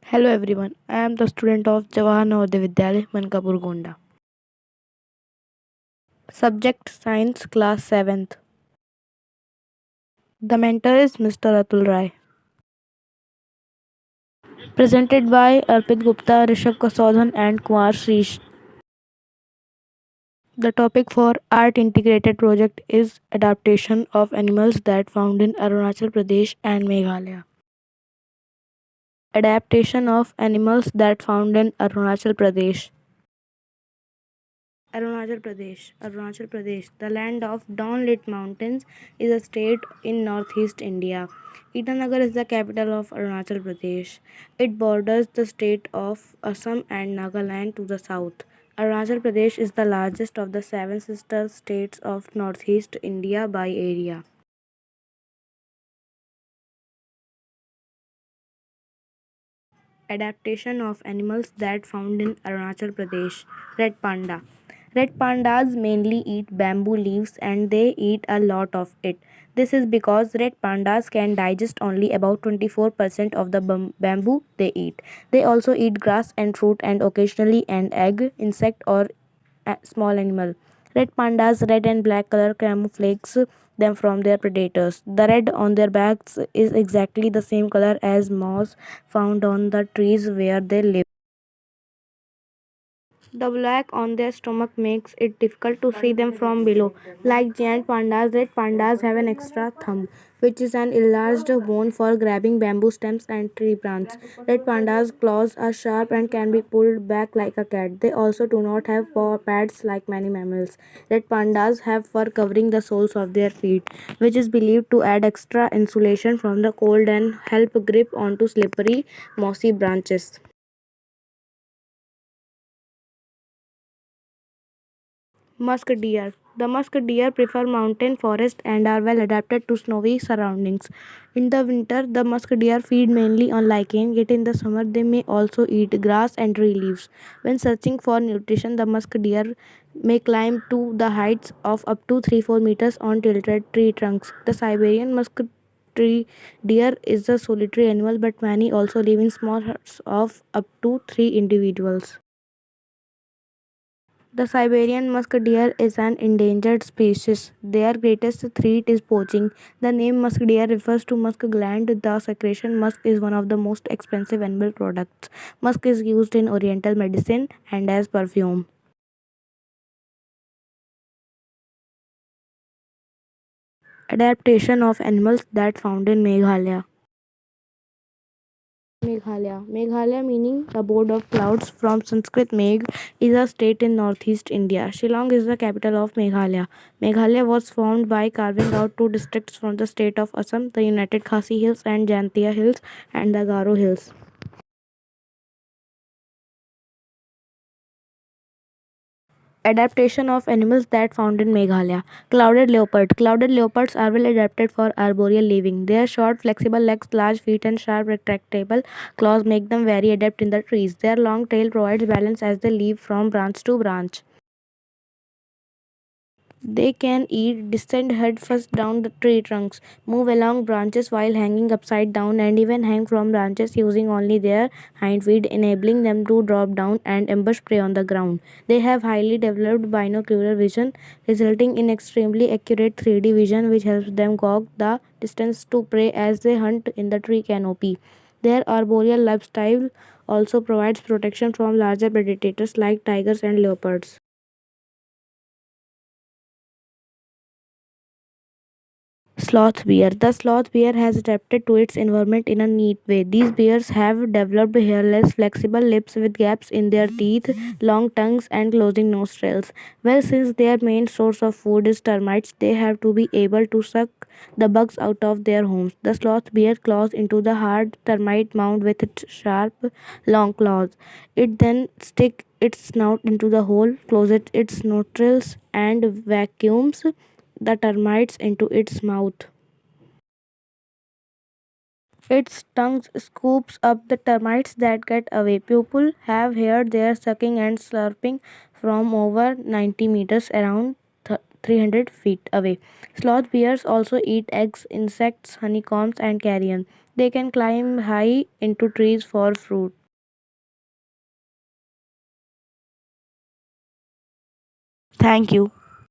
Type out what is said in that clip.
Hello everyone, I am the student of Jawahar Navodaya Vidyalaya, Mankapur, Gonda. Subject Science, Class 7th. The mentor is Mr. Atul Rai. Presented by Arpit Gupta, Rishabh Kasodhan and Kumar Shrish. The topic for Art Integrated Project is Adaptation of Animals that found in Arunachal Pradesh and Meghalaya. Adaptation of animals that found in Arunachal Pradesh. Arunachal Pradesh, the land of dawn-lit mountains, is a state in northeast India. Itanagar is the capital of Arunachal Pradesh. It borders the state of Assam and Nagaland to the south. Arunachal Pradesh is the largest of the seven sister states of northeast India by area. Adaptation of animals that found in Arunachal Pradesh. Red panda. Red pandas mainly eat bamboo leaves and they eat a lot of it. This is because red pandas can digest only about 24% of the bamboo they eat. They also eat grass and fruit and occasionally an egg, insect or a small animal. Red pandas' red and black color camouflages them from their predators. The red on their backs is exactly the same color as moss found on the trees where they live. The black on their stomach makes it difficult to see them from below. Like giant pandas, red pandas have an extra thumb, which is an enlarged bone for grabbing bamboo stems and tree branches. Red pandas' claws are sharp and can be pulled back like a cat. They also do not have paw pads like many mammals. Red pandas have fur covering the soles of their feet, which is believed to add extra insulation from the cold and help grip onto slippery, mossy branches. Musk deer. The musk deer prefer mountain forest and are well adapted to snowy surroundings. In the winter, the musk deer feed mainly on lichen, yet in the summer they may also eat grass and tree leaves. When searching for nutrition, the musk deer may climb to the heights of up to 3-4 meters on tilted tree trunks. The Siberian musk tree deer is a solitary animal, but many also live in small herds of up to 3 individuals. The Siberian musk deer is an endangered species. Their greatest threat is poaching. The name musk deer refers to musk gland. The secretion musk is one of the most expensive animal products. Musk is used in oriental medicine and as perfume. Adaptation of animals that found in Meghalaya. Meghalaya meaning abode of clouds from Sanskrit Megh is a state in northeast India. Shillong is the capital of Meghalaya. Meghalaya was formed by carving out two districts from the state of Assam, the United Khasi Hills and Jantia Hills and the Garo Hills. Adaptation of animals that found in Meghalaya. Clouded leopard. Clouded leopards are well adapted for arboreal living. Their short, flexible legs, large feet, and sharp, retractable claws make them very adept in the trees. Their long tail provides balance as they leap from branch to branch. They can eat, descend headfirst down the tree trunks, move along branches while hanging upside down, and even hang from branches using only their hind feet, enabling them to drop down and ambush prey on the ground. They have highly developed binocular vision, resulting in extremely accurate 3D vision, which helps them gauge the distance to prey as they hunt in the tree canopy. Their arboreal lifestyle also provides protection from larger predators like tigers and leopards. Sloth bear. The sloth bear has adapted to its environment in a neat way. These bears have developed hairless, flexible lips with gaps in their teeth, long tongues, and closing nostrils. Well, since their main source of food is termites, they have to be able to suck the bugs out of their homes. The sloth bear claws into the hard termite mound with its sharp, long claws. It then sticks its snout into the hole, closes its nostrils, and vacuums the termites into its mouth. Its tongue scoops up the termites that get away. People have heard their sucking and slurping from over 90 meters around 300 feet away. Sloth bears also eat eggs, insects, honeycombs, and carrion. They can climb high into trees for fruit. Thank you.